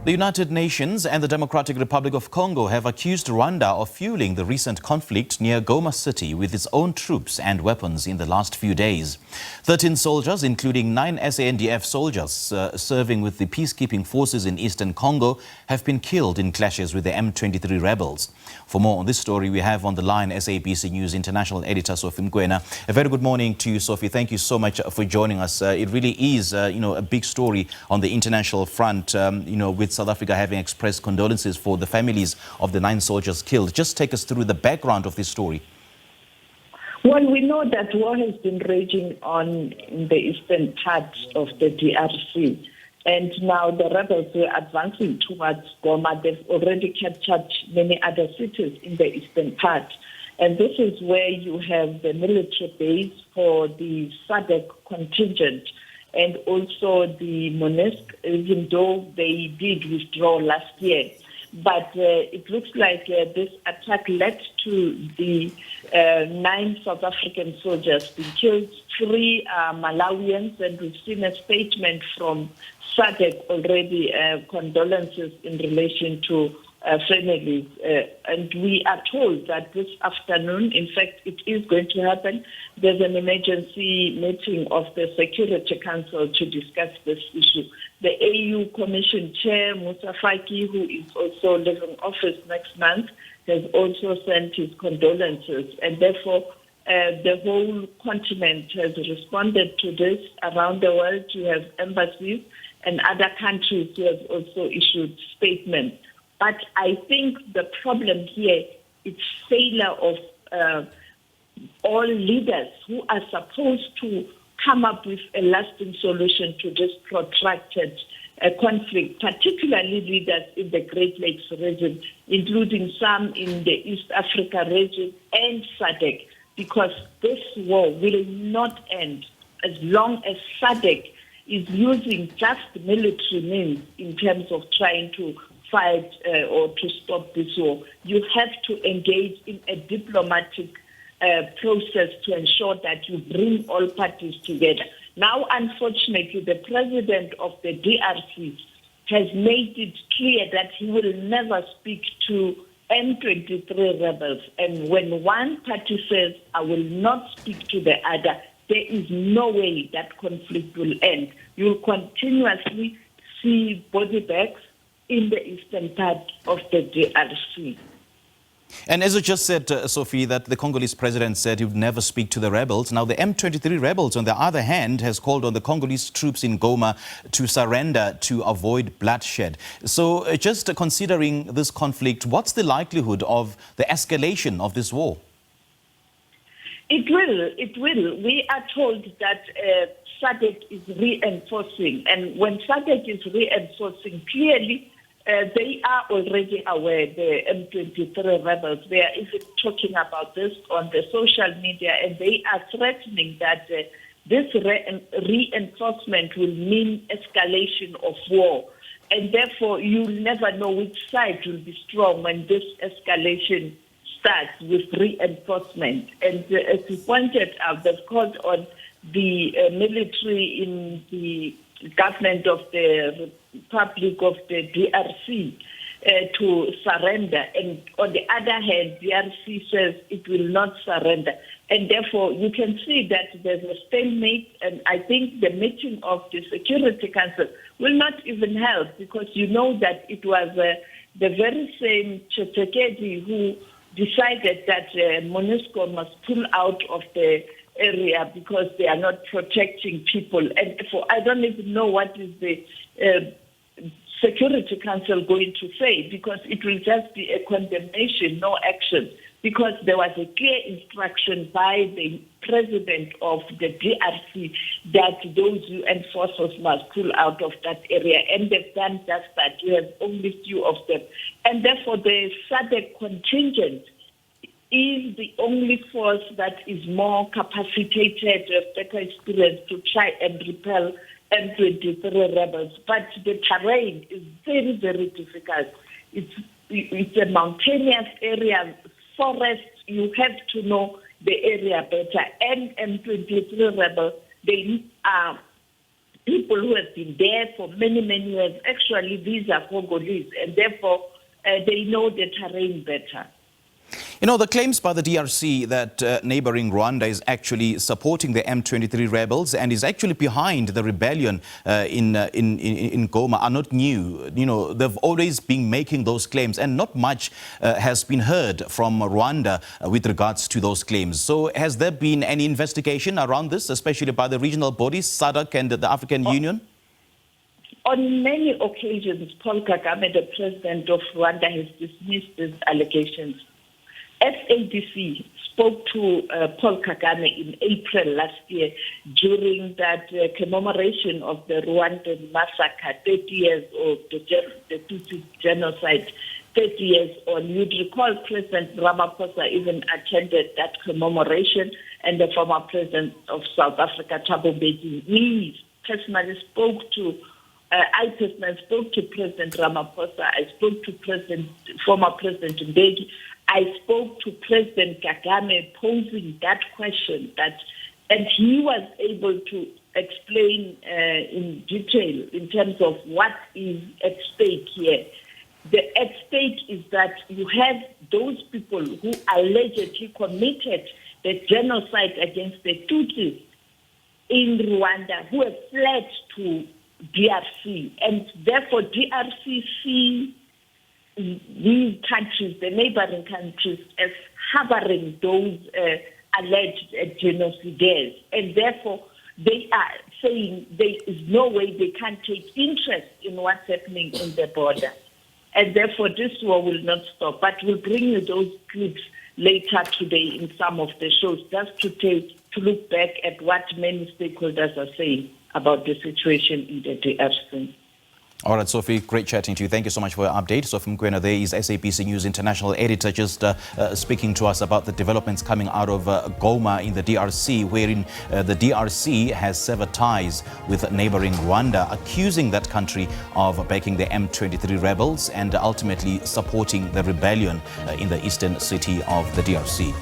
The United Nations and the Democratic Republic of Congo have accused Rwanda of fueling the recent conflict near Goma city with its own troops and weapons in the last few days. 13 soldiers, including 9 SANDF soldiers serving with the peacekeeping forces in eastern Congo, have been killed in clashes with the M23 rebels. For more on this story, we have on the line SABC News International Editor Sophie Mokoena. A very good morning to you, Sophie. Thank you so much for joining us. It really is, a big story on the international front, with South Africa having expressed condolences for the families of the 9 soldiers killed. Just take us through the background of this story. Well, we know that war has been raging on in the eastern part of the DRC. And now the rebels were advancing towards Goma. They've already captured many other cities in the eastern part. And this is where you have the military base for the SADC contingent and also the MONUSC, even though they did withdraw last year. But it looks like this attack led to the 9 South African soldiers being killed, 3 Malawians, and we've seen a statement from SADC already, condolences in relation to families. And we are told that this afternoon, in fact, it is going to happen. There's an emergency meeting of the Security Council to discuss this issue. The AU Commission Chair, Musa Faki, who is also leaving office next month, has also sent his condolences. And therefore, the whole continent has responded to this. Around the world, you have embassies and other countries who have also issued statements. But I think the problem here is failure of all leaders who are supposed to come up with a lasting solution to this protracted conflict, particularly leaders in the Great Lakes region, including some in the East Africa region and SADC, because this war will not end as long as SADC is using just military means in terms of trying to fight or to stop this war. You have to engage in a diplomatic process to ensure that you bring all parties together. Now, unfortunately, the president of the DRC has made it clear that he will never speak to M23 rebels. And when one party says, I will not speak to the other, there is no way that conflict will end. You'll continuously see body bags in the eastern part of the DRC. And as you just said, Sophie, that the Congolese president said he would never speak to the rebels. Now, the M23 rebels, on the other hand, has called on the Congolese troops in Goma to surrender to avoid bloodshed. So just considering this conflict, what's the likelihood of the escalation of this war? It will. We are told that SADC is reinforcing. And when SADC is reinforcing, clearly, they are already aware, the M23 rebels. They are even talking about this on the social media, and they are threatening that this reinforcement will mean escalation of war. And therefore, you'll never know which side will be strong when this escalation starts with reinforcement. And as you pointed out, they've called on the military in the government of the Republic of the DRC to surrender. And on the other hand, DRC says it will not surrender. And therefore, you can see that there's a stalemate. And I think the meeting of the Security Council will not even help, because you know that it was the very same Tshisekedi who decided that MONUSCO must pull out of the area because they are not protecting people. And for I don't even know what is the Security Council going to say, because it will just be a condemnation, no action, because there was a clear instruction by the president of the DRC that those UN forces must pull out of that area, and they've done just that. You have only few of them. And therefore, the SADC contingent is the only force that is more capacitated, better experience to try and repel M23 rebels. But the terrain is very, very difficult. It's a mountainous area, forest. You have to know the area better. And M23 rebels, they are people who have been there for many, many years. Actually, these are Congolese, and therefore they know the terrain better. You know, the claims by the DRC that neighboring Rwanda is actually supporting the M23 rebels and is actually behind the rebellion in Goma are not new. You know, they've always been making those claims, and not much has been heard from Rwanda with regards to those claims. So has there been any investigation around this, especially by the regional bodies, SADC and the African Union? On many occasions, Paul Kagame, the president of Rwanda, has dismissed these allegations. SABC spoke to Paul Kagame in April last year during that commemoration of the Rwandan massacre, 30 years of the Tutsi genocide, 30 years on. You'd recall President Ramaphosa even attended that commemoration, and the former president of South Africa, Thabo Mbeki. I personally spoke to President Ramaphosa. I spoke to former President Mbeki. I spoke to President Kagame posing that question, and he was able to explain in detail in terms of what is at stake here. At stake is that you have those people who allegedly committed the genocide against the Tutsis in Rwanda, who have fled to DRC, and therefore DRC see these countries, the neighboring countries, as harboring those alleged genocidaires. And therefore, they are saying there is no way they can take interest in what's happening in the border. And therefore, this war will not stop. But we'll bring you those clips later today in some of the shows, just to look back at what many stakeholders are saying about the situation in the DRC. All right, Sophie, great chatting to you. Thank you so much for your update. Sophie Mokoena there is SABC News International editor, just speaking to us about the developments coming out of Goma in the DRC, wherein the DRC has severed ties with neighboring Rwanda, accusing that country of backing the M23 rebels and ultimately supporting the rebellion in the eastern city of the DRC.